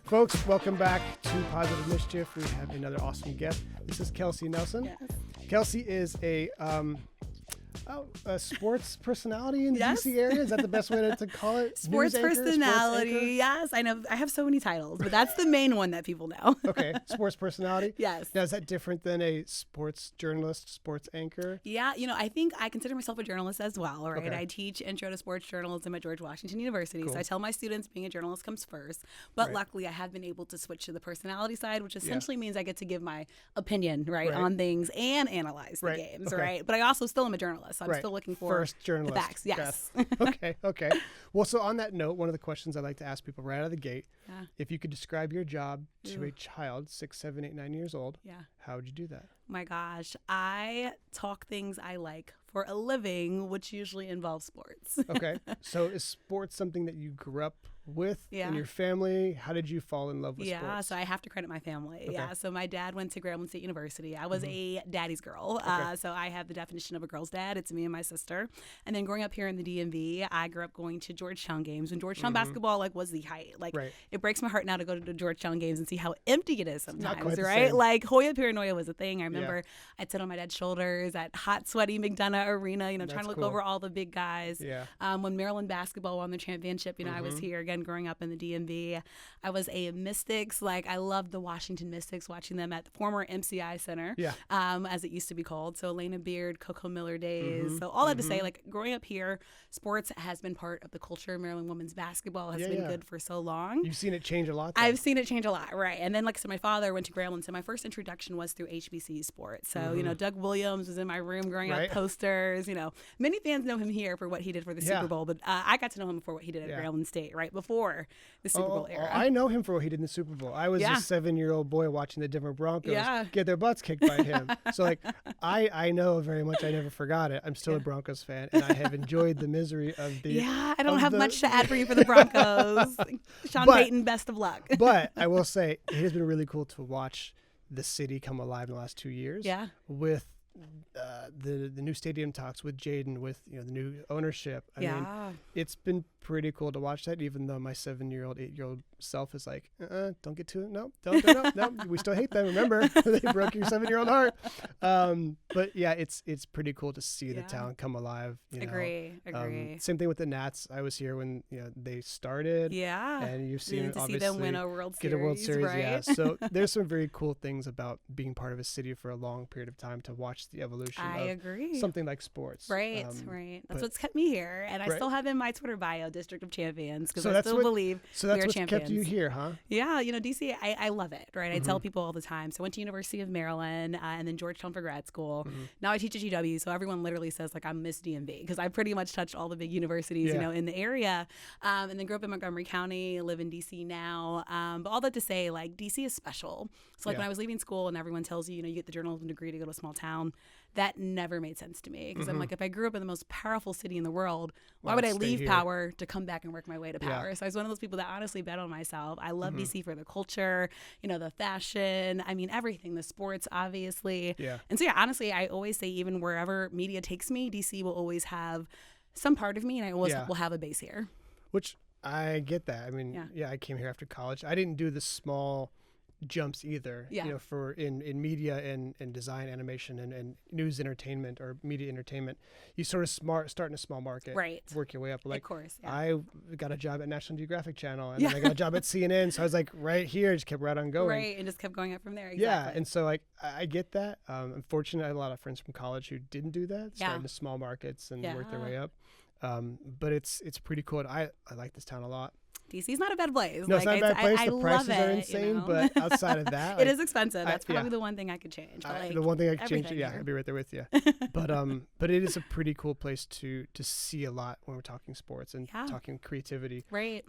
Folks, welcome back to Positive Mischief. We have another awesome guest. This is Kelsey Nelson. Yes. Kelsey is a sports personality in the DC area. Is that the best way to call it? Sports personality. Yes, I know. I have so many titles, but that's the main one that people know. Okay, sports personality. Yes. Now, is that different than a sports journalist, sports anchor? Yeah, I think I consider myself a journalist as well, right? Okay. I teach intro to sports journalism at George Washington University, Cool. so I tell my students being a journalist comes first. But Right. luckily, I have been able to switch to the personality side, which essentially means I get to give my opinion, right, on things and analyze the Right. games, Okay. right? But I also still am a journalist, so I'm Right. still looking for First journalist. the facts. Yes. Okay. Well, so on that note, one of the questions I like to ask people right out of the gate, Yeah. if you could describe your job to Ooh. a child, 6, 7, 8, 9 years old, Yeah. how would you do that? My gosh, I talk things I like for a living, which usually involves sports. Okay. So is sports something that you grew up with Yeah. in your family? How did you fall in love with sports? So I have to credit my family. Okay. Yeah, so my dad went to Grambling State University. I was a daddy's girl. Okay. So I have the definition of a girl's dad. It's me and my sister. And then growing up here in the DMV, I grew up going to Georgetown games. When Georgetown basketball was the height. Right. It breaks my heart now to go to the Georgetown games and see how empty it is not sometimes, quite the right? same. Like Hoya paranoia was a thing. I remember I'd sit on my dad's shoulders at hot, sweaty McDonough Arena, trying to look cool. over all the big guys. Yeah. When Maryland basketball won the championship, I was here again growing up in the DMV. I was a Mystics. I loved the Washington Mystics, watching them at the former MCI Center, Yeah. as it used to be called. So Elena Beard, Coco Miller days. So all that to say, growing up here, sports has been part of the culture. Maryland women's basketball has been good for so long. You've seen it change a lot, though. I've seen it change a lot, right? And then, like I said, my father went to Grambling, so my first introduction was through HBC sports. So, Doug Williams was in my room growing up, posters. Many fans know him here for what he did for the Super Bowl, but I got to know him for what he did at Grambling State, right before the Super Bowl era. I know him for what he did in the Super Bowl. I was a 7-year-old boy watching the Denver Broncos get their butts kicked by him. So, I know very much. I never forgot it. I'm still a Broncos fan, and I have enjoyed the misery of the. Yeah, I don't have much to add for you for the Broncos. Sean Payton, best of luck. But I will say it has been really cool to watch the city come alive in the last 2 years. Yeah. With the new stadium talks with Jaden, with the new ownership. I mean, it's been pretty cool to watch that. Even though my 7-year-old, 8-year-old self is like, don't get to it. No, don't. We still hate them. Remember, they broke your 7-year-old heart. But yeah, it's pretty cool to see the town come alive. Agree. Same thing with the Nats. I was here when they started. Yeah. And you've seen to obviously see them win a World Series. Get a World Series, right? yeah. So there's some very cool things about being part of a city for a long period of time to watch the evolution of something like sports. Right. That's what's kept me here. And I still have in my Twitter bio District of Champions because I still believe so that's we are what champions. kept you here, huh? Yeah, DC, I love it, right? I tell people all the time. So I went to University of Maryland and then Georgetown for grad school. Now I teach at GW, so everyone literally says I'm Miss DMV because I pretty much touched all the big universities, in the area. And then grew up in Montgomery County, live in DC now. But all that to say, DC is special. So when I was leaving school and everyone tells you, you get the journalism degree to go to a small town, that never made sense to me because I'm like, if I grew up in the most powerful city in the world, why would I leave power to come back and work my way to power? So I was one of those people that honestly bet on myself. I love DC for the culture, the fashion, everything, the sports, obviously. Yeah. And so, honestly, I always say even wherever media takes me, DC will always have some part of me and I always will have a base here. Which I get that. I came here after college. I didn't do the small jumps either, for in media and design, animation and news entertainment or media entertainment. You sort of start in a small market, right? Work your way up. Of course, I got a job at National Geographic Channel and then I got a job at CNN. So I was right here, just kept right on going. Right, and just kept going up from there. Exactly. Yeah, and so I get that. Unfortunately, I had a lot of friends from college who didn't do that, started in small markets and worked their way up. But it's pretty cool. I like this town a lot. DC's not a bad place. No, it's not a bad place. The prices are it, insane, but outside of that, it is expensive. That's probably the one thing I could change. But the one thing I could change, I'd be right there with you. But it is a pretty cool place to see a lot when we're talking sports and talking creativity. Right.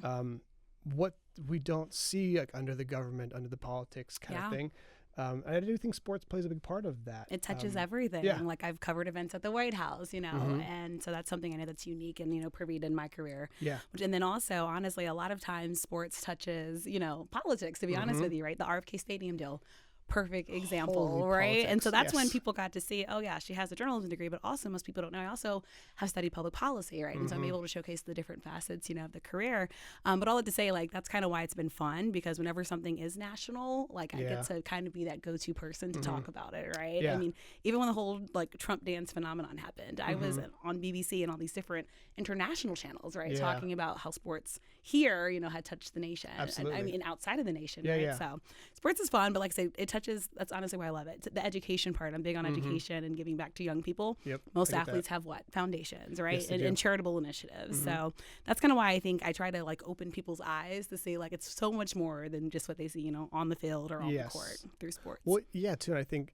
What we don't see under the government, under the politics kind of thing. And I do think sports plays a big part of that. It touches everything. Yeah. I've covered events at the White House, and so that's something I know that's unique and, privy in my career. Yeah. And then also, honestly, a lot of times sports touches, politics, to be honest with you, right? The RFK Stadium deal. perfect example, Holy right? politics, And so that's when yes. people got to see, oh yeah, she has a journalism degree, but also most people don't know I also have studied public policy, right? And so I'm able to showcase the different facets, of the career. But all that to say, like, that's kind of why it's been fun, because whenever something is national, like, I get to kind of be that go-to person to talk about it, right? Yeah. I mean, even when the whole like Trump dance phenomenon happened, I was on BBC and all these different international channels, right? Talking about how sports here, had touched the nation. Absolutely. And I mean, outside of the nation, right? Yeah. So sports is fun, but like I say, it touches, that's honestly why I love it. The education part. I'm big on education and giving back to young people. Yep, Most athletes have what? Foundations, right? Yes, and charitable initiatives. So that's kind of why I think I try to like open people's eyes to see like it's so much more than just what they see, on the field or on the court through sports. Well, yeah, too. And I think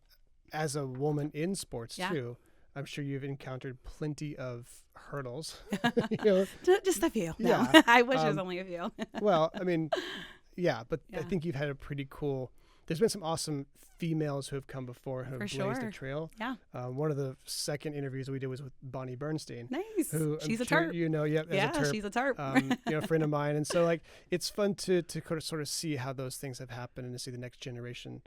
as a woman in sports too, I'm sure you've encountered plenty of hurdles. Just a few. No. Yeah. I wish it was only a few. Well, I mean, but I think you've had a pretty cool. There's been some awesome females who have come before who have blazed a trail. Yeah. One of the second interviews we did was with Bonnie Bernstein. Nice. Who she's I'm a sure terp. as a terp. She's a terp. A friend of mine. And so like it's fun to sort of see how those things have happened and to see the next generation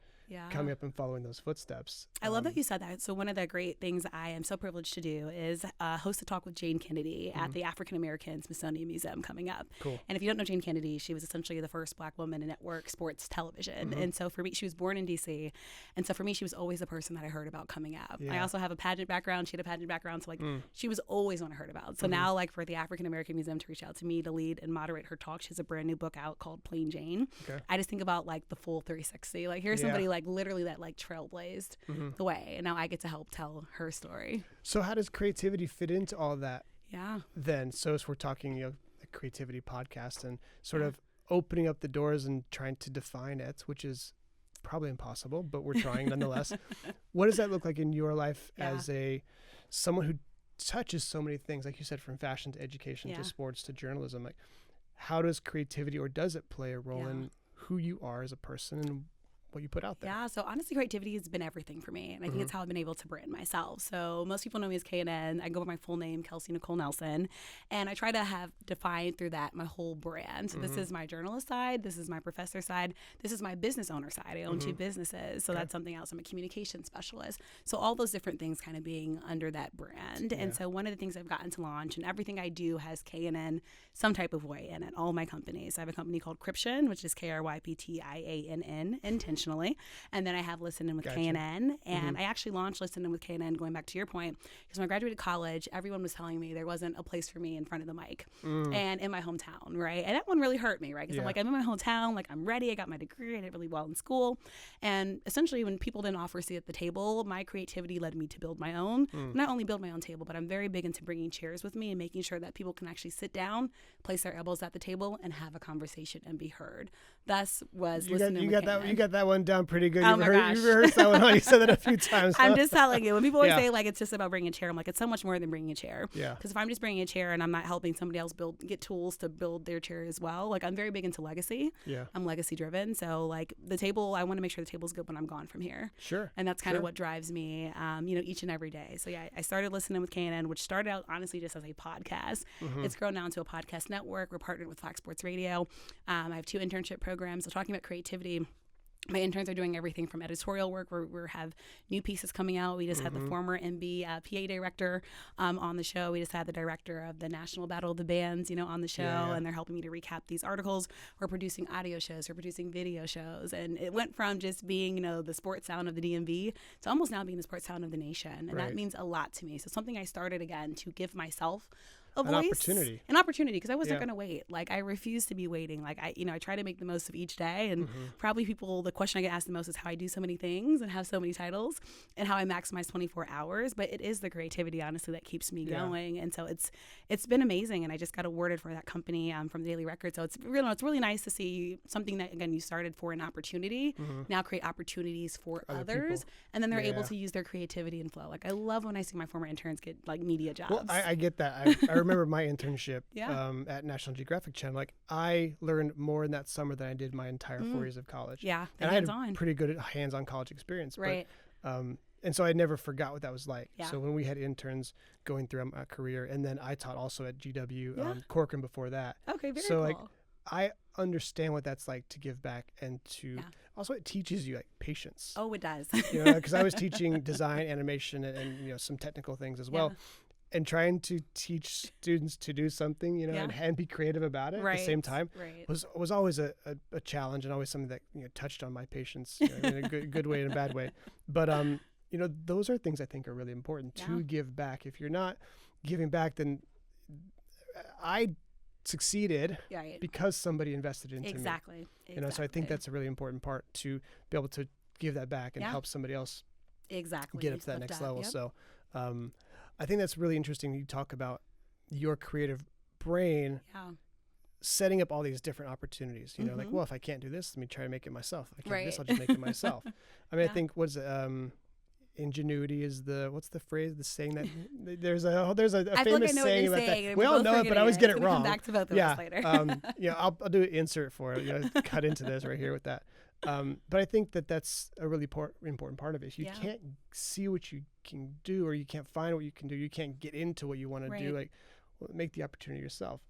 coming up and following those footsteps. I love that you said that. So one of the great things I am so privileged to do is host a talk with Jane Kennedy at the African American Smithsonian Museum coming up. Cool. And if you don't know Jane Kennedy, she was essentially the first Black woman to network sports television. And so for me, she was born in D.C. And so for me, she was always the person that I heard about coming up. Yeah. I also have a pageant background. She had a pageant background. So like she was always one I heard about. So now like for the African American Museum to reach out to me to lead and moderate her talk, she has a brand new book out called Plain Jane. Okay. I just think about like the full 360. Like here's somebody like literally that like trailblazed the way, and now I get to help tell her story. So how does creativity fit into all that? Yeah. Then, so as we're talking, a creativity podcast and sort of opening up the doors and trying to define it, which is probably impossible, but we're trying nonetheless. What does that look like in your life as someone who touches so many things, like you said, from fashion to education to sports to journalism? Like, how does creativity, or does it play a role in who you are as a person and what you put out there? Yeah, so honestly, creativity has been everything for me, and I think it's how I've been able to brand myself. So most people know me as KNN. I go by my full name, Kelsey Nicole Nelson, and I try to have defined through that my whole brand. So this is my journalist side, this is my professor side, this is my business owner side. I own two businesses, so that's something else. I'm a communication specialist. So all those different things kind of being under that brand. And so one of the things I've gotten to launch, and everything I do has KNN some type of way in it, all my companies. I have a company called Kryption, which is KRYPTIANN, intentionally. And then I have Listen In with KNN. And I actually launched Listen In with KNN, going back to your point, because when I graduated college, everyone was telling me there wasn't a place for me in front of the mic and in my hometown, right? And that one really hurt me, right? Because I'm like, I'm in my hometown, like I'm ready, I got my degree, I did really well in school. And essentially when people didn't offer a seat at the table, my creativity led me to build my own. Not only build my own table, but I'm very big into bringing chairs with me and making sure that people can actually sit down, place their elbows at the table, and have a conversation and be heard. Thus was Listening with KNN. You got that one down pretty good. Oh my gosh. You've rehearsed that one. You said that a few times. I'm just telling you. When people always say like it's just about bringing a chair, I'm like, it's so much more than bringing a chair. Yeah. Because if I'm just bringing a chair and I'm not helping somebody else get tools to build their chair as well, like I'm very big into legacy. Yeah. I'm legacy driven. So like the table, I want to make sure the table's good when I'm gone from here. Sure. And that's kind of what drives me, each and every day. So yeah, I started Listening with KNN, which started out honestly just as a podcast. It's grown now into a podcast network. We're partnered with Fox Sports Radio. I have 2 internship programs. So talking about creativity, my interns are doing everything from editorial work where we have new pieces coming out. We just had the former MB PA director on the show. We just had the director of the National Battle of the Bands, on the show, and they're helping me to recap these articles. We're producing audio shows. We're producing video shows. And it went from just being, the sports sound of the DMV to almost now being the sports sound of the nation. And that means a lot to me. So something I started again to give myself a voice, an opportunity, because I wasn't going to wait. Like I refuse to be waiting. Like I try to make the most of each day, and probably the question I get asked the most is how I do so many things and have so many titles and how I maximize 24 hours. But it is the creativity, honestly, that keeps me going. And so it's been amazing. And I just got awarded for that company from the Daily Record. So it's really nice to see something that, again, you started for an opportunity, now create opportunities for others. People. And then they're able to use their creativity and flow. Like I love when I see my former interns get like media jobs. Well, I get that. I remember my internship at National Geographic Channel. Like I learned more in that summer than I did my entire 4 years of college. Yeah, and I had a pretty good hands-on college experience. Right. But, and so I never forgot what that was like. Yeah. So when we had interns going through my career, and then I taught also at GW, Corcoran before that. Okay, very so cool. like I understand what that's like to give back, and to also it teaches you like patience. Oh, it does. Because I was teaching design, animation, and some technical things as well. And trying to teach students to do something, and be creative about it at the same time was always a challenge, and always something that touched on my patience in a good way and a bad way. But those are things I think are really important to give back. If you're not giving back, then I succeeded because somebody invested into me. Exactly. So I think that's a really important part, to be able to give that back and help somebody else get up to that next level. So I think that's really interesting. You talk about your creative brain setting up all these different opportunities. Like, well, if I can't do this, let me try to make it myself. If I can't do this, I'll just make it myself. I mean, I think ingenuity is what's the phrase, the saying that there's a famous saying about that. We all know it, but I always get it wrong. Come back to both of us later. I'll do an insert for it. Cut into this right here with that. But I think that's a really important part of it. If you can't see what you can do, or you can't find what you can do, you can't get into what you want to do. Like, make the opportunity yourself.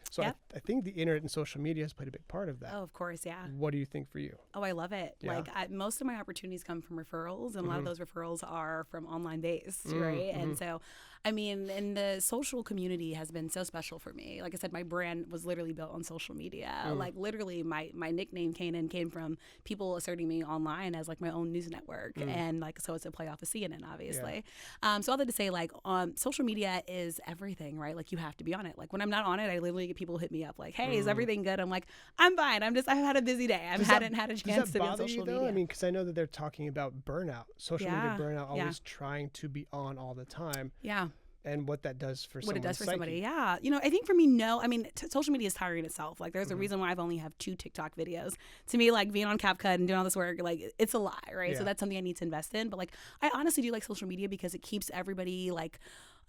So I think the internet and social media has played a big part of that. Oh, of course, yeah. What do you think for you? Oh, I love it. Yeah. Like, most of my opportunities come from referrals, and a lot of those referrals are from online based, right? And so, I mean, and the social community has been so special for me. Like I said, my brand was literally built on social media. Like, literally, my nickname Kanan came from people asserting me online as like my own news network, and like, so it's a play off of CNN, obviously. So all that to say, like, social media is everything, right? Like, you have to be on it. Like, when I'm not on it, I literally get people hit me up like, hey, is everything good? I'm like, I'm fine. I've had a busy day. I hadn't had a chance to be on social media. I mean, because I know that they're talking about burnout, social media burnout, always trying to be on all the time. Yeah. And what that does for somebody. Yeah. I think for me, no. I mean, social media is tiring itself. Like, there's a reason why I've only have 2 TikTok videos. To me, like, being on CapCut and doing all this work, like, it's a lot, right? Yeah. So that's something I need to invest in. But like, I honestly do like social media because it keeps everybody like,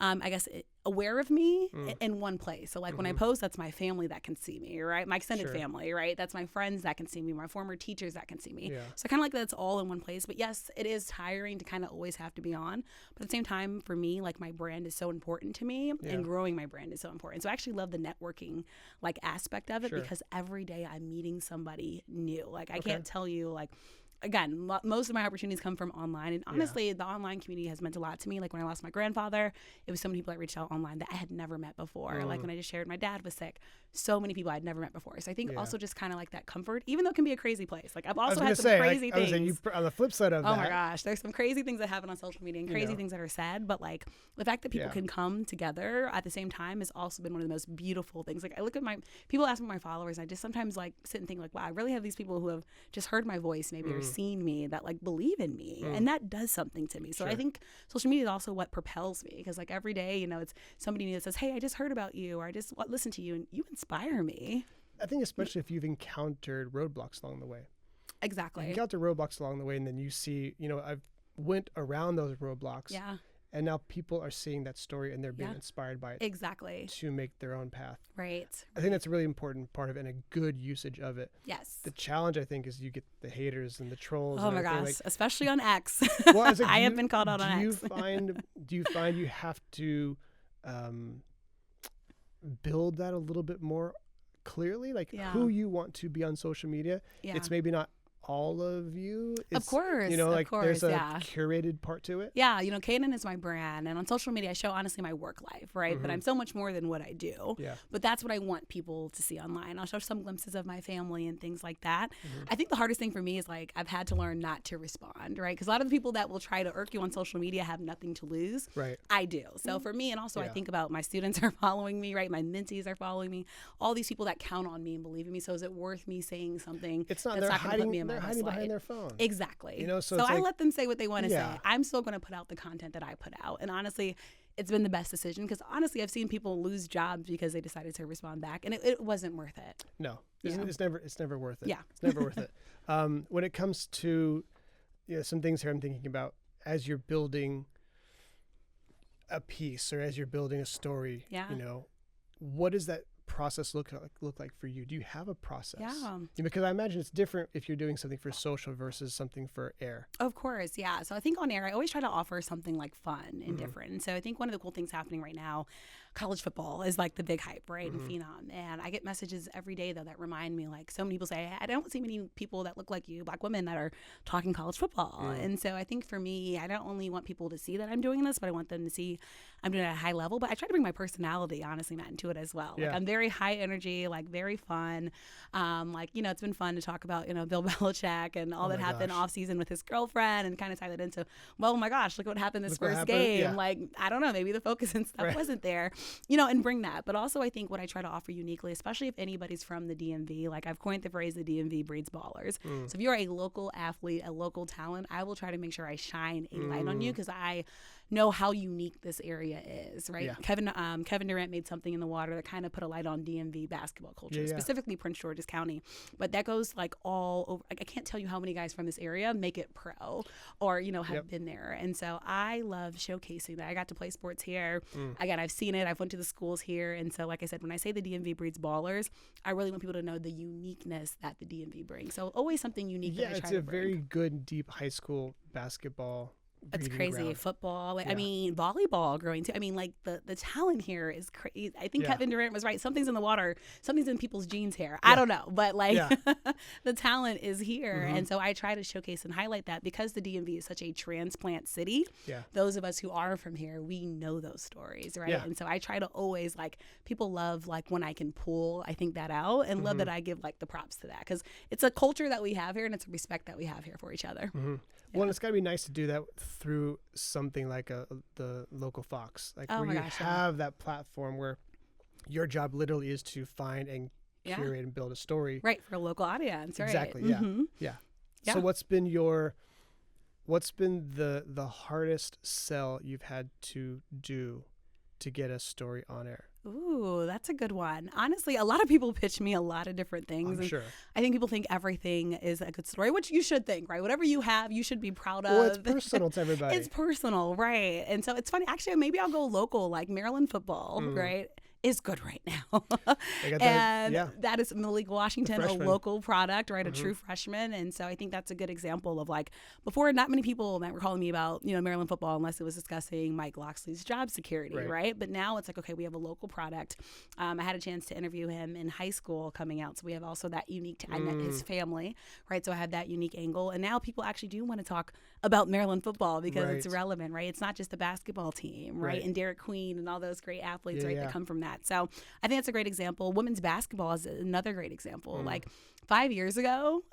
I guess, aware of me in one place. So like, when I post, that's my family that can see me, right? My extended family, right? That's my friends that can see me, my former teachers that can see me. Yeah. So I kind of like that it's all in one place. But yes, it is tiring to kind of always have to be on. But at the same time, for me, like, my brand is so important to me, and growing my brand is so important. So I actually love the networking like aspect of it, because every day I'm meeting somebody new. Like, I can't tell you, like, again, most of my opportunities come from online. And honestly, the online community has meant a lot to me. Like, when I lost my grandfather, it was so many people that reached out online that I had never met before. Like, when I just shared my dad was sick, so many people I'd never met before. So I think also just kind of like that comfort, even though it can be a crazy place. Like, I've also had some crazy things. On the flip side of that. Oh my gosh, there's some crazy things that happen on social media and crazy things that are said. But like, the fact that people can come together at the same time has also been one of the most beautiful things. Like, I look at people ask me my followers, and I just sometimes like sit and think like, wow, I really have these people who have just heard my voice maybe or seen me that like believe in me, and that does something to me. So I think social media is also what propels me, because like every day, it's somebody new that says, hey, I just heard about you, or I just listened to you, and you inspire me. I think especially if you've encountered roadblocks along the way. Exactly. You encounter roadblocks along the way, and then you see, I've went around those roadblocks. Yeah. And now people are seeing that story, and they're being inspired by it. Exactly. To make their own path. Right. I think that's a really important part of it, and a good usage of it. Yes. The challenge, I think, is you get the haters and the trolls. Oh my gosh, like, especially on X. Well, I have been called out on X. Do you find you have to build that a little bit more clearly? Like, who you want to be on social media? Yeah. It's maybe not all of you. Of course. There's a curated part to it. Yeah. Kanan is my brand. And on social media, I show honestly my work life, right? But I'm so much more than what I do. Yeah. But that's what I want people to see online. I'll show some glimpses of my family and things like that. I think the hardest thing for me is like, I've had to learn not to respond, right? Because a lot of the people that will try to irk you on social media have nothing to lose. Right. I do. So for me, and also I think about my students are following me, right? My mentees are following me. All these people that count on me and believe in me. So is it worth me saying something that's not going to put me in my hiding behind their phone. Exactly. So I let them say what they want to say. I'm still going to put out the content that I put out. And honestly, it's been the best decision, because honestly, I've seen people lose jobs because they decided to respond back, and it wasn't worth it. No, it's never worth it. Yeah. It's never worth it. When it comes to some things here I'm thinking about, as you're building a piece or as you're building a story, what does that process look like for you? Do you have a process? Yeah. Because I imagine it's different if you're doing something for social versus something for air. Of course, yeah. So I think on air, I always try to offer something like fun and different. And so I think one of the cool things happening right now, college football is like the big hype, right? And phenom. And I get messages every day though that remind me, like, so many people say, I don't see many people that look like you, Black women, that are talking college football. And so I think for me, I don't only want people to see that I'm doing this, but I want them to see I'm doing it at a high level. But I try to bring my personality, honestly, Matt, into it as well. Like, I'm very high energy, like very fun. Like, you know, it's been fun to talk about, you know, Bill Belichick and all that happened off season with his girlfriend, and kind of tie that into, well, oh my gosh, look what happened this first game. Yeah. Like, I don't know, maybe the focus and stuff wasn't there, you know, and bring that. But also I think what I try to offer uniquely, especially if anybody's from the DMV, like I've coined the phrase, the DMV breeds ballers. So if you're a local athlete, a local talent, I will try to make sure I shine a light on you, because I know how unique this area is, right? Kevin Durant made something in the water that kind of put a light on DMV basketball culture, specifically Prince George's County. But that goes like all over. Like, I can't tell you how many guys from this area make it pro, or, you know, have been there. And so I love showcasing that. I got to play sports here. Again, I've seen it. I've went to the schools here. And so, like I said, when I say the DMV breeds ballers, I really want people to know the uniqueness that the DMV brings. So always something unique that I try to bring. Yeah, it's a very good, deep high school basketball. It's crazy. Ground. Football. Like, I mean, volleyball growing too. I mean, like the talent here is crazy. I think Kevin Durant was right. Something's in the water. Something's in people's genes here. I don't know. But like the talent is here. And so I try to showcase and highlight that, because the DMV is such a transplant city. Those of us who are from here, we know those stories, right? And so I try to always, like, people love, like, when I can pull, I think, that out, and love that I give, like, the props to that, because it's a culture that we have here, and it's a respect that we have here for each other. Well, it's got to be nice to do that through something like the local Fox, like where you have that platform where your job literally is to find and curate and build a story. Right, for a local audience, right? Exactly, yeah. So what's been the hardest sell you've had to do to get a story on air? Ooh, that's a good one. Honestly, a lot of people pitch me a lot of different things. I'm sure. I think people think everything is a good story, which you should think, right? Whatever you have, you should be proud of. Well, it's personal to everybody. It's personal, right? And so it's funny. Actually, maybe I'll go local, like Maryland football, right? Is good right now. That is Malik Washington, a local product, right? A true freshman. And so I think that's a good example of, like, before, not many people were calling me about, you know, Maryland football unless it was discussing Mike Loxley's job security, right? But now it's like, okay, we have a local product. I had a chance to interview him in high school coming out. So we have also that unique, I met his family, right? So I had that unique angle. And now people actually do want to talk about Maryland football because it's relevant, right? It's not just the basketball team, right? And Derek Queen and all those great athletes, that come from that. So I think that's a great example. Women's basketball is another great example. Like 5 years ago,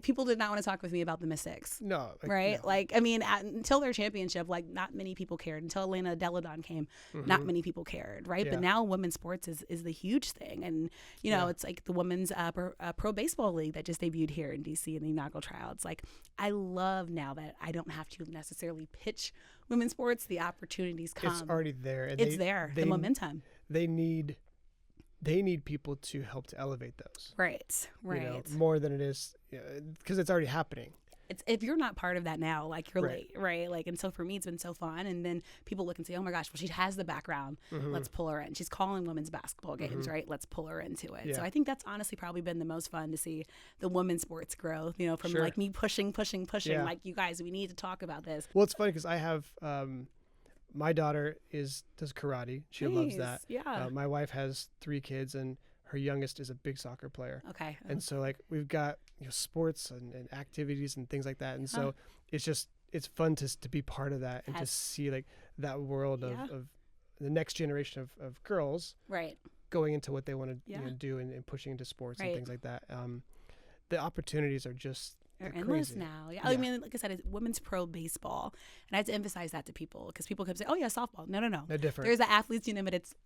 people did not want to talk with me about the Mystics. No. Right? No. Like, I mean, until their championship, like, not many people cared. Until Elena Deladon came, not many people cared, right? But now women's sports is the huge thing. And, you know, it's like the women's pro baseball league that just debuted here in D.C. in the inaugural trial. It's like, I love now that I don't have to necessarily pitch women's sports. The opportunities come. It's already there. And it's there. The momentum. They need people to help to elevate those. Right. You know, more than it is, because it's already happening. It's, if you're not part of that now, like, you're late, right? Like, and so for me, it's been so fun. And then people look and say, oh my gosh, well, she has the background. Let's pull her in. She's calling women's basketball games, right? Let's pull her into it. So I think that's honestly probably been the most fun to see the women's sports growth, you know, from like me pushing, like, you guys, we need to talk about this. Well, it's funny because I have, my daughter does karate. She loves that. Yeah. My wife has 3 kids, and her youngest is a big soccer player. Okay. And so, like, we've got, you know, sports and activities and things like that. And so it's fun to be part of that and to see, like, that world of the next generation of girls going into what they want to do and pushing into sports and things like that. The opportunities are just, they're endless now. Yeah. I mean, like I said, it's women's pro baseball. And I had to emphasize that to people because people kept saying, oh, yeah, softball. No. They're different. There's the Athletes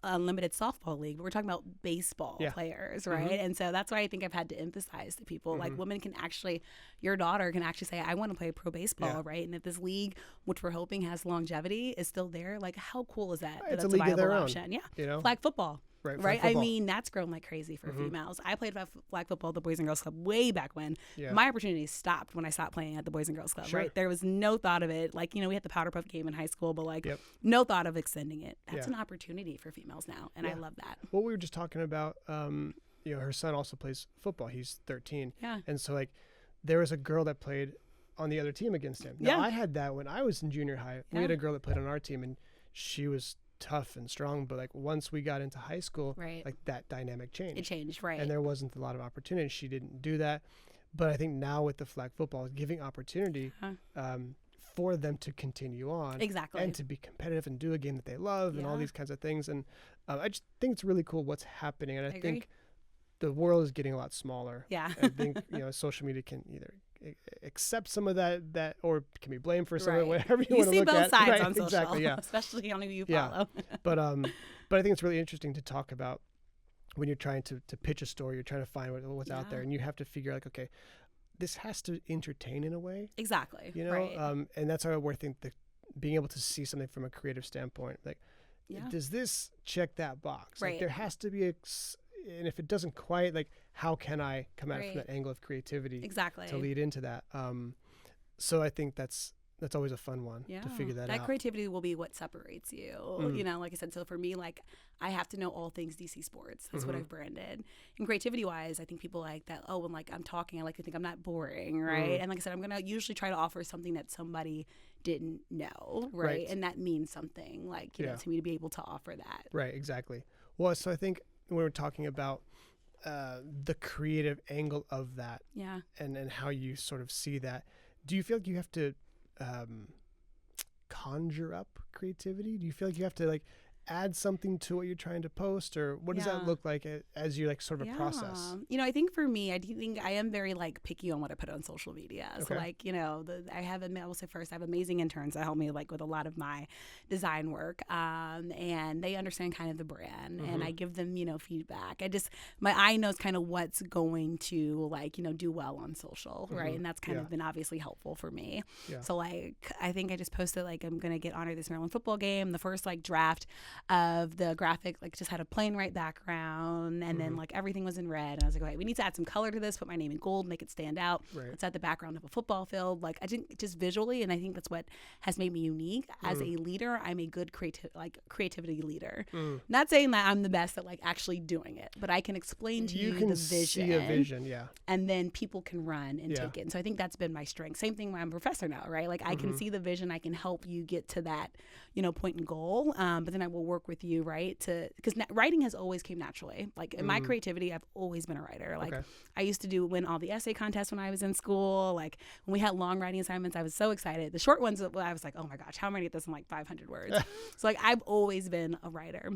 Unlimited softball league, but we're talking about baseball players, right? And so that's why I think I've had to emphasize to people, like, women can actually, your daughter can actually say, I want to play pro baseball, right? And if this league, which we're hoping has longevity, is still there, like, how cool is that? It's that's a league viable of their option. own. Yeah. You know? Flag football. Right. I mean, that's grown like crazy for females. I played flag football at the Boys and Girls Club way back when. My opportunities stopped when I stopped playing at the Boys and Girls Club, right? There was no thought of it. Like, you know, we had the powder puff game in high school, but, like, no thought of extending it. That's an opportunity for females now, and I love that. Well, we were just talking about, you know, her son also plays football. He's 13. Yeah. And so, like, there was a girl that played on the other team against him. Now, I had that when I was in junior high. We had a girl that played on our team, and she was tough and strong, but like once we got into high school, right, like that dynamic changed. It changed, right. And there wasn't a lot of opportunity. She didn't do that. But I think now with the flag football, giving opportunity for them to continue on. Exactly. And to be competitive and do a game that they love and all these kinds of things. And I just think it's really cool what's happening. And I think the world is getting a lot smaller. Yeah. I think, social media can either accept some of that or can be blamed for some of it, whatever you want to look at. You see both sides right, on social, exactly, especially on who you follow. But I think it's really interesting to talk about when you're trying to pitch a story, you're trying to find what's out there, and you have to figure like, okay, this has to entertain in a way. Exactly. Right. And that's where I think being able to see something from a creative standpoint, like, does this check that box? Right. Like, there has to be and if it doesn't quite, like, how can I come at it from that angle of creativity? Exactly. To lead into that. So I think that's always a fun one to figure that out. That creativity will be what separates you. Like I said, so for me, like, I have to know all things DC sports. That's what I've branded. And creativity wise, I think people like that. Oh, when like I'm talking, I like to think I'm not boring, right? And like I said, I'm going to usually try to offer something that somebody didn't know, right? And that means something, like, you know, to me, to be able to offer that. Right, exactly. Well, so I think when we're talking about the creative angle of that and how you sort of see that, do you feel like you have to conjure up creativity? Do you feel like you have to like add something to what you're trying to post, or what does that look like as you like sort of process? I think for me, I do think I am very like picky on what I put on social media. So like, I will say first, I have amazing interns that help me like with a lot of my design work, and they understand kind of the brand, and I give them, feedback. My eye knows kind of what's going to like, do well on social, right? And that's kind of been obviously helpful for me. So like, I think I just posted like, I'm going to get honored this Maryland football game. The first like draft of the graphic like just had a plain white background, and then like everything was in red, and I was like, okay, we need to add some color to this, put my name in gold, make it stand out. It's at the background of a football field. Like I think just visually, and I think that's what has made me unique as a leader. I'm a good creativity leader. Not saying that I'm the best at like actually doing it, but I can explain to you the vision. See a vision, and then people can run and take it. And so I think that's been my strength. Same thing when I'm a professor now, right? Like I can see the vision, I can help you get to that, point and goal. But then I will work with you, right? Because writing has always came naturally. Like in my creativity, I've always been a writer. Like I used to win all the essay contests when I was in school. Like when we had long writing assignments, I was so excited. The short ones, I was like, oh my gosh, how am I gonna get this in like 500 words? So like I've always been a writer.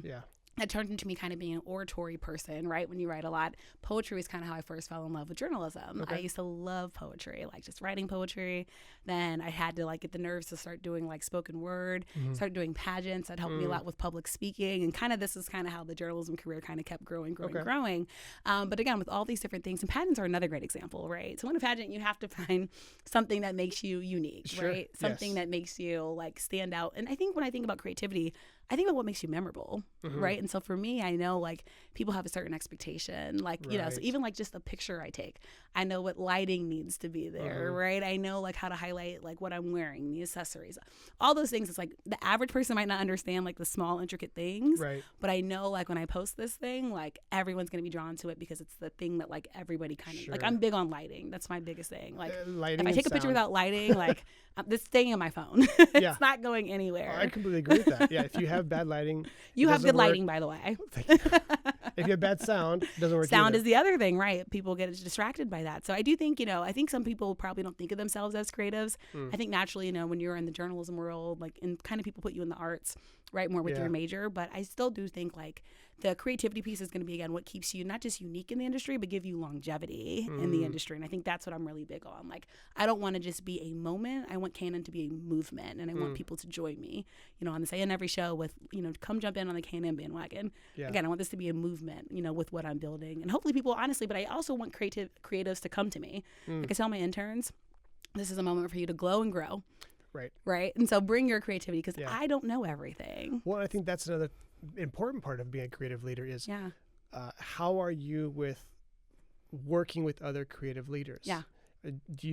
That turned into me kind of being an oratory person, right? When you write a lot. Poetry is kind of how I first fell in love with journalism. I used to love poetry, like just writing poetry. Then I had to like get the nerves to start doing like spoken word, start doing pageants. That helped me a lot with public speaking. And kind of this is kind of how the journalism career kind of kept growing. But again, with all these different things, and pageants are another great example, right? So in a pageant, you have to find something that makes you unique, right? Something that makes you like stand out. And I think when I think about creativity, I think about what makes you memorable, right? And so for me, I know like people have a certain expectation, like, so even like just the picture I take, I know what lighting needs to be there, right? I know like how to highlight like what I'm wearing, the accessories, all those things. It's like the average person might not understand like the small intricate things, but I know like when I post this thing, like everyone's going to be drawn to it because it's the thing that like everybody kind of, like I'm big on lighting. That's my biggest thing. Like if I take a picture without lighting, like this staying on my phone, it's not going anywhere. I completely agree with that. Yeah. If you have bad lighting, you have good lighting, by the way. If you have bad sound, it doesn't work. Sound either. is the other thing, right? People get distracted by that. So I do think, I think some people probably don't think of themselves as creatives. I think naturally, when you're in the journalism world, like, and kind of people put you in the arts, right, more with your major. But I still do think like the creativity piece is going to be, again, what keeps you not just unique in the industry, but give you longevity in the industry. And I think that's what I'm really big on. Like, I don't want to just be a moment. I want Canon to be a movement, and I want people to join me, on the say in every show with, come jump in on the Canon bandwagon. Again, I want this to be a movement, with what I'm building. And hopefully people, honestly, but I also want creatives to come to me. Like I tell my interns, this is a moment for you to glow and grow. Right. And so bring your creativity, because I don't know everything. Well, I think that's another important part of being a creative leader is how are you with working with other creative leaders?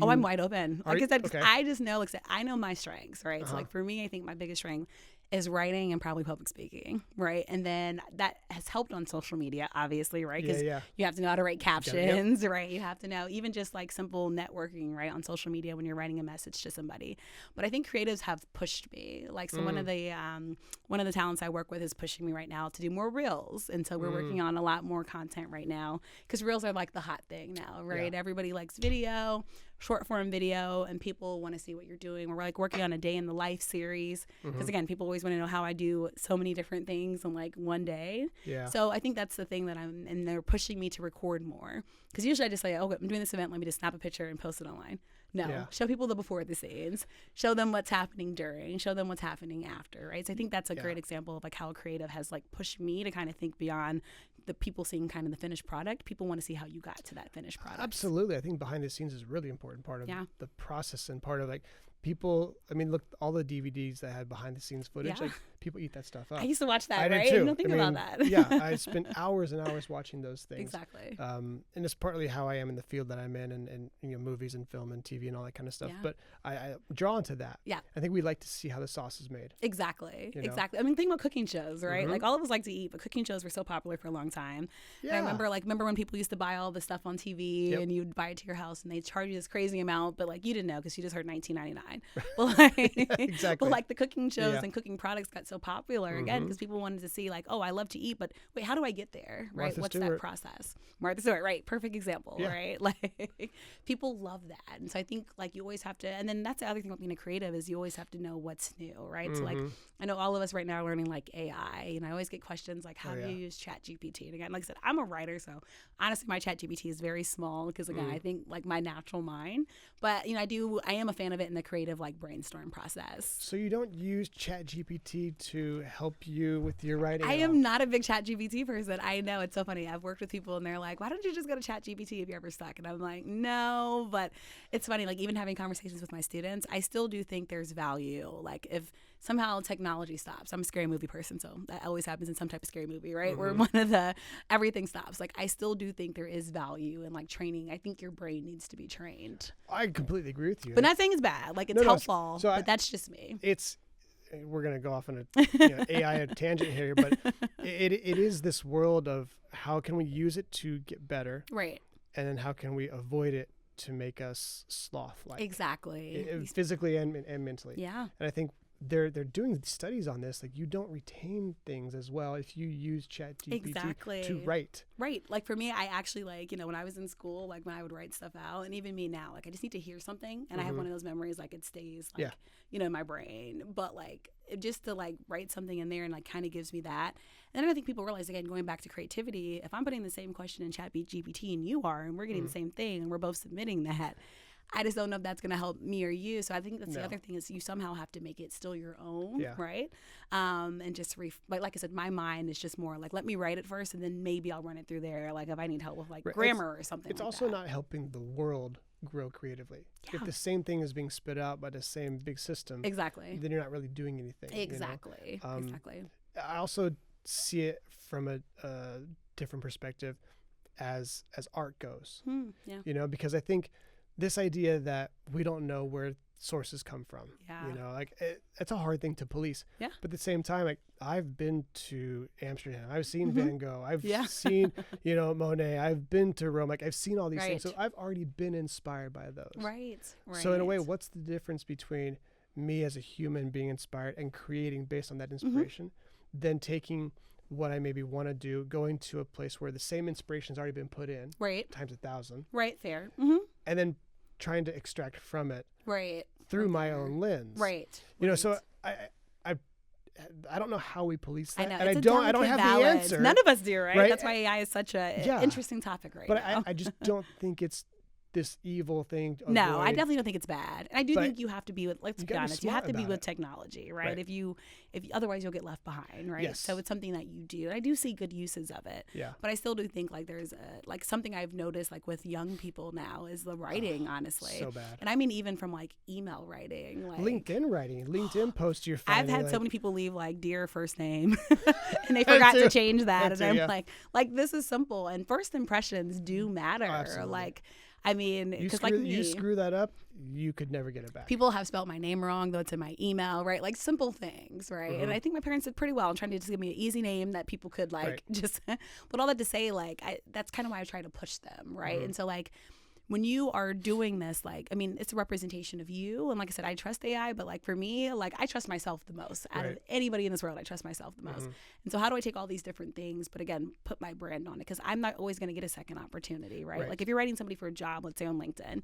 I'm wide open. Like I said, because I just know, I know my strengths, right? So like for me, I think my biggest strength is writing and probably public speaking, right? And then that has helped on social media, obviously, right? Because you have to know how to write captions, right? You have to know even just like simple networking, right, on social media when you're writing a message to somebody. But I think creatives have pushed me. Like, so one of the talents I work with is pushing me right now to do more reels, and so we're working on a lot more content right now because reels are like the hot thing now, right? Everybody likes video, short form video, and people want to see what you're doing. We're like working on a day in the life series because again, people always want to know how I do so many different things in like one day. So I think that's the thing that and they're pushing me to record more because usually I just say, oh, I'm doing this event, let me just snap a picture and post it online. No, show people the before the scenes, show them what's happening during, show them what's happening after, right? So I think that's a great example of like how a creative has like pushed me to kind of think beyond the people seeing kind of the finished product. People want to see how you got to that finished product. Absolutely. I think behind the scenes is a really important part of the process and part of like people, I mean, look, all the DVDs that had behind the scenes footage, like people eat that stuff up. I used to watch that, I right? did too. I don't think about that. I spent hours and hours watching those things. Exactly. And it's partly how I am in the field that I'm in and you know, movies and film and TV and all that kind of stuff. But I draw into that. Yeah. I think we like to see how the sauce is made. Exactly. You know? Exactly. I mean, think about cooking shows, right? Like all of us like to eat, but cooking shows were so popular for a long time. Yeah. And I remember when people used to buy all the stuff on TV and you'd buy it to your house and they'd charge you this crazy amount, but like you didn't know because you just heard $19.99. But like, exactly. But like the cooking shows and cooking products got so popular again because people wanted to see like, oh, I love to eat, but wait, how do I get there? Right? Martha What's Stewart. That process? Martha Stewart, right? Perfect example, right? Like people love that. And so I think like you always have to, and then that's the other thing about being a creative is you always have to know what's new, right? So like I know all of us right now are learning like AI, and I always get questions like, how do you use ChatGPT? And again, like I said, I'm a writer, so honestly my ChatGPT is very small because again, I think like my natural mind, but you know, I am a fan of it in the creative like brainstorm process. So you don't use ChatGPT to help you with your writing? I am not a big ChatGPT person. I know, it's so funny. I've worked with people and they're like, why don't you just go to ChatGPT if you're ever stuck? And I'm like, no, but it's funny. Like even having conversations with my students, I still do think there's value. Like if somehow technology stops, I'm a scary movie person, so that always happens in some type of scary movie, right? Where one of the everything stops. Like I still do think there is value in like training. I think your brain needs to be trained. I completely agree with you. But not saying it's bad. Like it's helpful, but that's just me. We're going to go off on a AI tangent here, but it is this world of how can we use it to get better, right? And then how can we avoid it to make us sloth-like? Exactly. Physically and mentally. Yeah. And I think they're doing studies on this. Like you don't retain things as well if you use ChatGPT to write. Right. Like for me, I actually like, you know, when I was in school, like when I would write stuff out, and even me now, like I just need to hear something and I have one of those memories, like it stays like, you know, in my brain. But like just to like write something in there and like kind of gives me that. And then I think people realize, again, going back to creativity, if I'm putting the same question in ChatGPT and you are, and we're getting the same thing and we're both submitting that, I just don't know if that's going to help me or you. So I think that's the other thing is you somehow have to make it still your own, right? And just, like I said, my mind is just more like, let me write it first and then maybe I'll run it through there. Like if I need help with like grammar or something. It's like also not helping the world grow creatively. Yeah. If the same thing is being spit out by the same big system, then you're not really doing anything. Exactly. You know? Exactly. I also see it from a different perspective as art goes. You know, because I think this idea that we don't know where sources come from, you know, like it's a hard thing to police. Yeah. But at the same time, like I've been to Amsterdam, I've seen Van Gogh, I've seen, you know, Monet, I've been to Rome, like I've seen all these things. So I've already been inspired by those. Right. So in a way, what's the difference between me as a human being inspired and creating based on that inspiration, then taking what I maybe want to do, going to a place where the same inspiration's already been put in, times 1,000. Right, fair. And then trying to extract from it, through my own lens. You know, so I don't know how we police that. I know, and I don't have the answer. None of us do, right? That's why AI is such an interesting topic now. But I just don't think it's this evil thing to no, I definitely don't think it's bad. And I do think you have to be with, let's be honest, you have to be with technology, right? If otherwise you'll get left behind, right? Yes. So it's something that you do. And I do see good uses of it. Yeah. But I still do think like there's like something I've noticed like with young people now is the writing, honestly. So bad. And I mean even from like email writing, like LinkedIn writing, LinkedIn posts you're finding. I've had so many people leave like dear first name and they forgot to change that. And I'm like this is simple. And first impressions do matter. Oh, absolutely. Like I mean, because like me, you screw that up, you could never get it back. People have spelled my name wrong, though it's in my email, right? Like simple things, right? And I think my parents did pretty well in trying to just give me an easy name that people could like just, but all that to say, like, that's kind of why I try to push them, right? And so like, when you are doing this, like, I mean, it's a representation of you. And like I said, I trust AI, but like for me, like I trust myself the most. Out of anybody in this world, I trust myself the most. And so how do I take all these different things, but again, put my brand on it? Because I'm not always going to get a second opportunity, right? Like if you're writing somebody for a job, let's say on LinkedIn,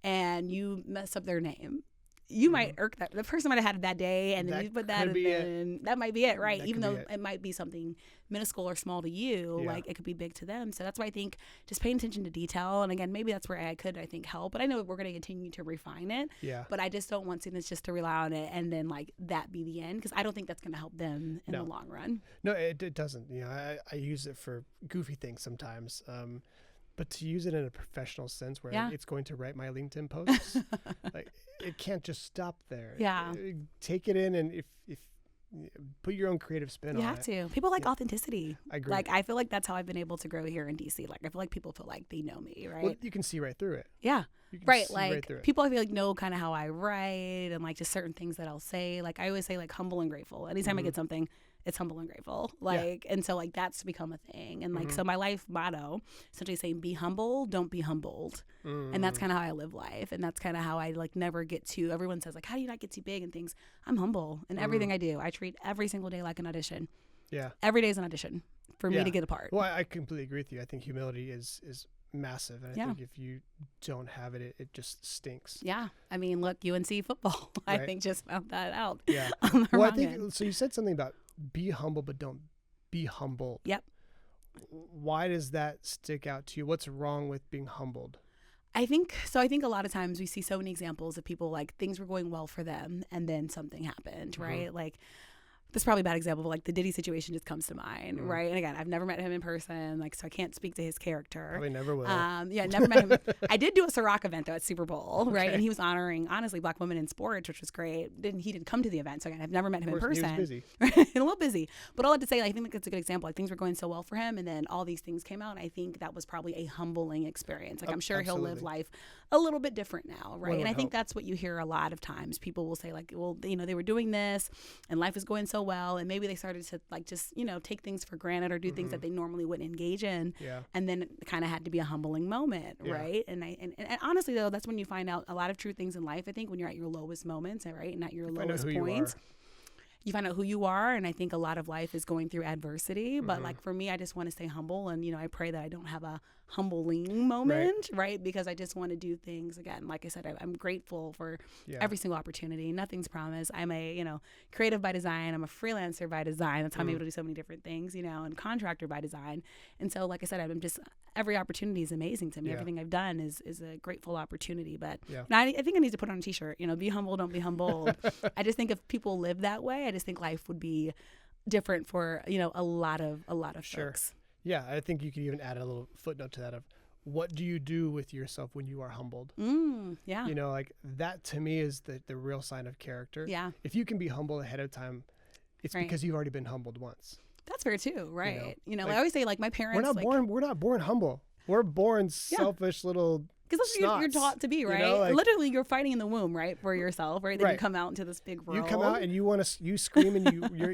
and you mess up their name, you might irk that. The person might have had a bad day, and then you put that, and then that might be it, right? Even though it might be something minuscule or small to you, like it could be big to them. So that's why I think just paying attention to detail. And again, maybe that's where I think, help. But I know we're going to continue to refine it. Yeah. But I just don't want students just to rely on it and then like that be the end, because I don't think that's going to help them in the long run. No, it doesn't. You know, I use it for goofy things sometimes. But to use it in a professional sense where it's going to write my LinkedIn posts, like it can't just stop there. Yeah. Take it in, and if put your own creative spin on it. You have to. People like authenticity. I agree. Like I feel like that's how I've been able to grow here in DC. Like I feel like people feel like they know me, right? Well, you can see right through it. Yeah. You can right. see Like right through it. people I feel like know kind of how I write and like just certain things that I'll say. Like I always say like humble and grateful. Anytime I get something, it's humble and grateful. Like, and so like that's become a thing. And like, so my life motto, essentially saying, be humble, don't be humbled. And that's kind of how I live life. And that's kind of how I like never get too, everyone says like, how do you not get too big and things? I'm humble in everything I do. I treat every single day like an audition. Yeah. Every day is an audition for me to get a part. Well, I completely agree with you. I think humility is massive. And I think if you don't have it, it just stinks. Yeah. I mean, look, UNC football, I think just found that out. Yeah. Well, I think, so you said something about be humble, but don't be humbled. Yep. Why does that stick out to you? What's wrong with being humbled? I think a lot of times we see so many examples of people like things were going well for them and then something happened, right? Like, this is probably a bad example, but like the Diddy situation just comes to mind, right? And again, I've never met him in person, like, so I can't speak to his character. Probably never will. Never met him. I did do a Ciroc event though at Super Bowl, right? And he was honoring, honestly, Black women in sports, which was great. He didn't come to the event, so again, I've never met him in person. He was busy. A little busy. But all I have to say, I think like, it's a good example. Like things were going so well for him, and then all these things came out, and I think that was probably a humbling experience. Like I'm sure he'll live life a little bit different now, right? And I think that's what you hear a lot of times. People will say like, well, you know, they were doing this, and life was going so well, and maybe they started to like just, you know, take things for granted or do things that they normally wouldn't engage in. And then it kind of had to be a humbling moment, right? And honestly though, that's when you find out a lot of true things in life. I think when you're at your lowest moments, right, and at your lowest points, you find out who you are. And I think a lot of life is going through adversity, but like for me, I just want to stay humble, and you know, I pray that I don't have a humbling moment, right? Because I just want to do things again. Like I said, I'm grateful for every single opportunity. Nothing's promised. I'm a, you know, creative by design. I'm a freelancer by design. That's how I'm able to do so many different things, you know, and contractor by design. And so, like I said, I'm just, every opportunity is amazing to me. Everything I've done is a grateful opportunity. But I think I need to put on a t-shirt, you know, be humble, don't be humbled. I just think if people live that way, I just think life would be different for, you know, a lot of folks. Yeah, I think you could even add a little footnote to that of what do you do with yourself when you are humbled? Yeah. You know, like that to me is the real sign of character. Yeah. If you can be humble ahead of time, it's because you've already been humbled once. That's fair too, right? You know, like, I always say like my parents. We're not born humble. We're born selfish little. Because that's what you're taught to be, right? You know, like, literally, you're fighting in the womb, right, for yourself, right? Then you come out into this big world. You come out and you scream and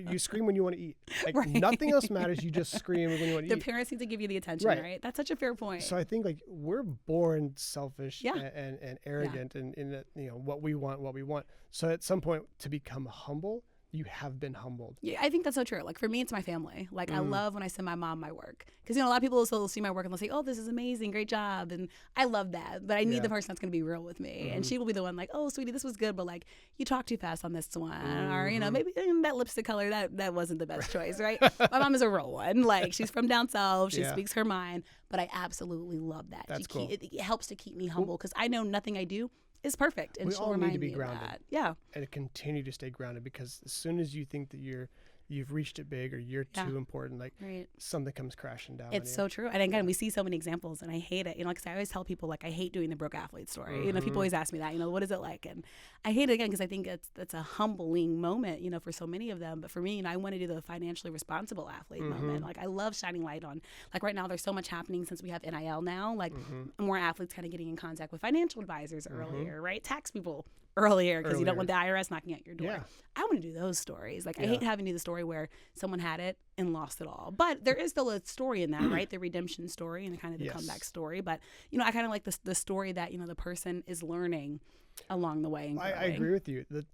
you scream when you want to eat. Like nothing else matters. You just scream when you want to eat. The parents need to give you the attention, right? That's such a fair point. So I think like we're born selfish and arrogant in that, you know, what we want. So at some point to become humble, you have been humbled. Yeah, I think that's so true. Like for me, it's my family. Like I love when I send my mom my work, because you know a lot of people will see my work and they'll say, "Oh, this is amazing, great job," and I love that. But I need the person that's going to be real with me, and she will be the one like, "Oh, sweetie, this was good, but like you talk too fast on this one, or you know maybe that lipstick color that wasn't the best choice, right?" My mom is a real one. Like she's from down south, she speaks her mind, but I absolutely love that. That's cool. It helps to keep me humble because I know nothing I do is perfect, and we all need to be grounded. Yeah, and continue to stay grounded, because as soon as you think that you're you've reached it big or you're too important, like something comes crashing down. It's so true. And again, we see so many examples and I hate it. Because I always tell people, like, I hate doing the broke athlete story. People always ask me that, what is it like? And I hate it again because I think it's a humbling moment, for so many of them. But for me, I want to do the financially responsible athlete moment. Like, I love shining light on, like, right now there's so much happening since we have NIL now, like more athletes kind of getting in contact with financial advisors earlier, right? Tax people earlier because you don't want the IRS knocking at your door. Yeah. I want to do those stories. Like, I hate having to do the story where someone had it and lost it all. But there is still a story in that, right? The redemption story and kind of the comeback story. But, I kind of like the story that, the person is learning along the way. And I agree with you. The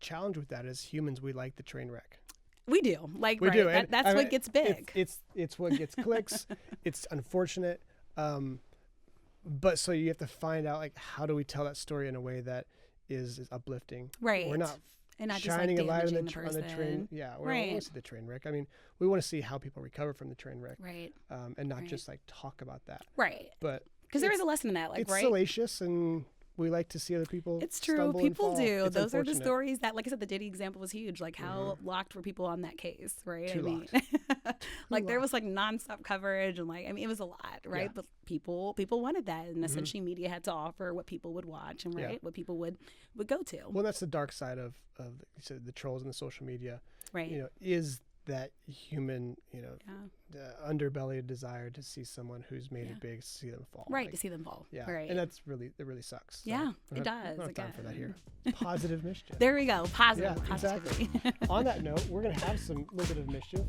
challenge with that is humans, we like the train wreck. We do. Like, we do. That's what gets big. It's what gets clicks. It's unfortunate. But so you have to find out, like, how do we tell that story in a way that is uplifting? Right. We're not and not shining just, like, a light on the train. Yeah. We don't want to see the train wreck. I mean, we want to see how people recover from the train wreck. Right. And not just, like, talk about that. Right. But because there is a lesson in that, like, it's right? salacious, and we like to see other people. It's true. People do. Those are the stories that, like I said, the Diddy example was huge. Like, how locked were people on that case, right? Too locked. Like, there was, like, nonstop coverage, and, like, it was a lot, right? Yeah. But people wanted that, and essentially media had to offer what people would watch and what people would go to. Well, that's the dark side of the trolls and the social media. Right. Is that human, the underbelly desire to see someone who's made it big, see them fall. Right, like, to see them fall. Yeah, right. And it really sucks. So yeah, it does. We don't have time for that here. Positive mischief. There we go. Positive. Yeah, exactly. On that note, we're going to have some little bit of mischief.